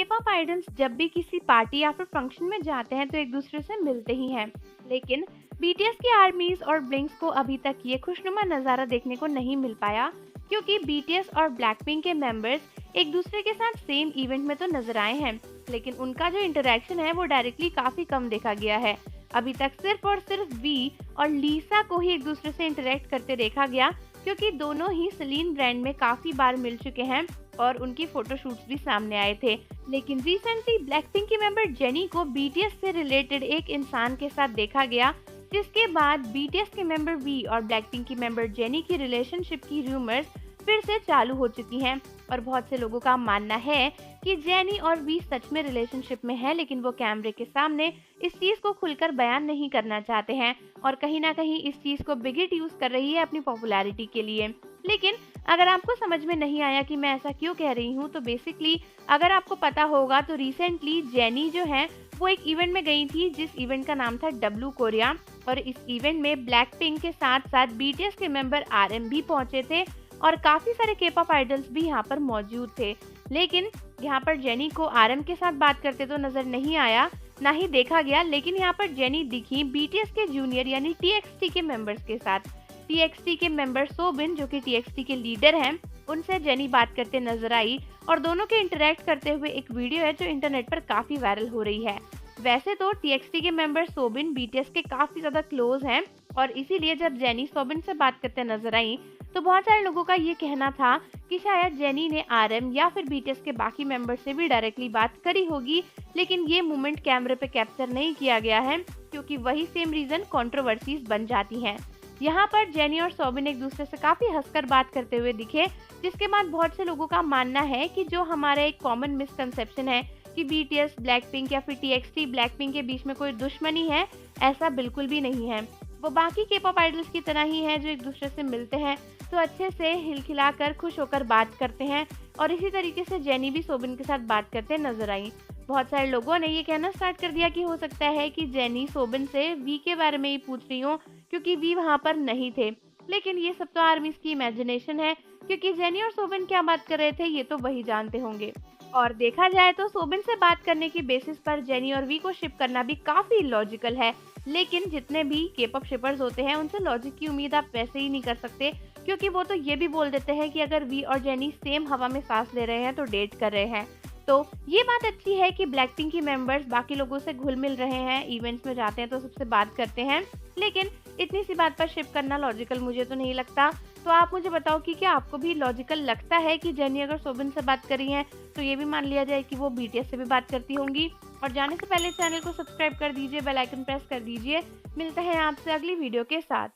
K-pop idols जब भी किसी पार्टी या फिर फंक्शन में जाते हैं तो एक दूसरे से मिलते ही हैं। लेकिन बीटीएस की आर्मीज और ब्लिंक्स को अभी तक ये खुशनुमा नज़ारा देखने को नहीं मिल पाया, क्योंकि बीटीएस और ब्लैकपिंक के मेंबर्स एक दूसरे के साथ सेम इवेंट में तो नजर आए हैं, लेकिन उनका जो इंटरेक्शन है वो डायरेक्टली काफी कम देखा गया है। अभी तक सिर्फ और सिर्फ वी और लीसा को ही एक दूसरे से इंटरेक्ट करते देखा गया, क्योंकि दोनों ही सलीन ब्रांड में काफी बार मिल चुके हैं और उनकी फोटोशूट्स भी सामने आए थे। लेकिन रिसेंटली ब्लैकपिंक की मेंबर जेनी को बीटीएस से रिलेटेड एक इंसान के साथ देखा गया, जिसके बाद बीटीएस के मेंबर वी और ब्लैकपिंक की मेंबर जेनी की रिलेशनशिप की रूमर्स फिर से चालू हो चुकी हैं और बहुत से लोगों का मानना है कि जेनी और वी सच में रिलेशनशिप में है, लेकिन वो कैमरे के सामने इस चीज को खुलकर बयान नहीं करना चाहते हैं और कहीं ना कहीं इस चीज को बिगिट यूज कर रही है अपनी पॉपुलैरिटी के लिए। लेकिन अगर आपको समझ में नहीं आया कि मैं ऐसा क्यों कह रही हूँ, तो बेसिकली अगर आपको पता होगा तो रिसेंटली जेनी जो है वो एक इवेंट में गई थी, जिस इवेंट का नाम था डब्लू कोरिया, और इस इवेंट में ब्लैकपिंक के साथ साथ बीटीएस के मेंबर आरएम भी पहुंचे थे और काफी सारे के-पॉप आइडल्स भी यहाँ पर मौजूद थे। लेकिन यहाँ पर जेनी को आरएम के साथ बात करते तो नजर नहीं आया, ना ही देखा गया, लेकिन यहाँ पर जेनी दिखी बीटीएस के जूनियर यानी टीएक्सटी के मेंबर्स के साथ। टीएक्सटी के मेंबर सोबिन, जो कि टीएक्सटी के लीडर हैं, उनसे जेनी बात करते नजर आई और दोनों के इंटरेक्ट करते हुए एक वीडियो है जो इंटरनेट पर काफी वायरल हो रही है। वैसे तो टीएक्सटी के मेंबर सोबिन बीटीएस के काफी ज्यादा क्लोज हैं और इसीलिए जब जेनी सोबिन से बात करते नजर आई तो बहुत सारे लोगों का ये कहना था कि शायद जेनी ने आरएम या फिर बीटीएस के बाकी मेंबर से भी डायरेक्टली बात करी होगी, लेकिन ये मोमेंट कैमरे पे कैप्चर नहीं किया गया है, क्योंकि वही सेम रीजन कंट्रोवर्सीज बन जाती हैं। यहाँ पर जेनी और सोबिन एक दूसरे से काफी हंसकर बात करते हुए दिखे, जिसके बाद बहुत से लोगों का मानना है कि जो हमारा एक कॉमन मिसकंसेप्शन है कि बीटीएस ब्लैकपिंक या फिर टीएक्सटी ब्लैकपिंक के बीच में कोई दुश्मनी है, ऐसा बिल्कुल भी नहीं है। वो बाकी के-पॉप आइडल्स की तरह ही हैं जो एक दूसरे से मिलते हैं तो अच्छे से हिलखिलाकर खुश होकर बात करते हैं, और इसी तरीके से जेनी भी सोबिन के साथ बात करते नजर आई। बहुत सारे लोगों ने ये कहना स्टार्ट कर दिया कि हो सकता है कि जेनी सोबिन से वी के बारे में ही पूछ रही हो, क्योंकि वी वहाँ पर नहीं थे। लेकिन ये सब तो आर्मीज की इमेजिनेशन है, क्योंकि जेनी और सोबिन क्या बात कर रहे थे ये तो वही जानते होंगे। और देखा जाए तो सोबिन से बात करने की बेसिस पर जेनी और वी को शिप करना भी काफी लॉजिकल है, लेकिन जितने भी के-पॉप शिपर्स होते हैं उनसे लॉजिक की उम्मीद आप वैसे ही नहीं कर सकते, क्योंकि वो तो ये भी बोल देते हैं कि अगर वी और जेनी सेम हवा में सांस ले रहे हैं तो डेट कर रहे हैं। तो ये बात अच्छी है कि ब्लैकपिंक की मेंबर्स बाकी लोगों से घुल मिल रहे हैं, इवेंट्स में जाते हैं तो सबसे बात करते हैं, लेकिन इतनी सी बात पर शिप करना लॉजिकल मुझे तो नहीं लगता। तो आप मुझे बताओ कि क्या आपको भी लॉजिकल लगता है कि जेनी अगर सोबिन से बात करी है तो ये भी मान लिया जाए कि वो बीटीएस से भी बात करती होंगी। और जाने से पहले चैनल को सब्सक्राइब कर दीजिए, बेल आइकन प्रेस कर दीजिए। मिलते हैं आपसे अगली वीडियो के साथ।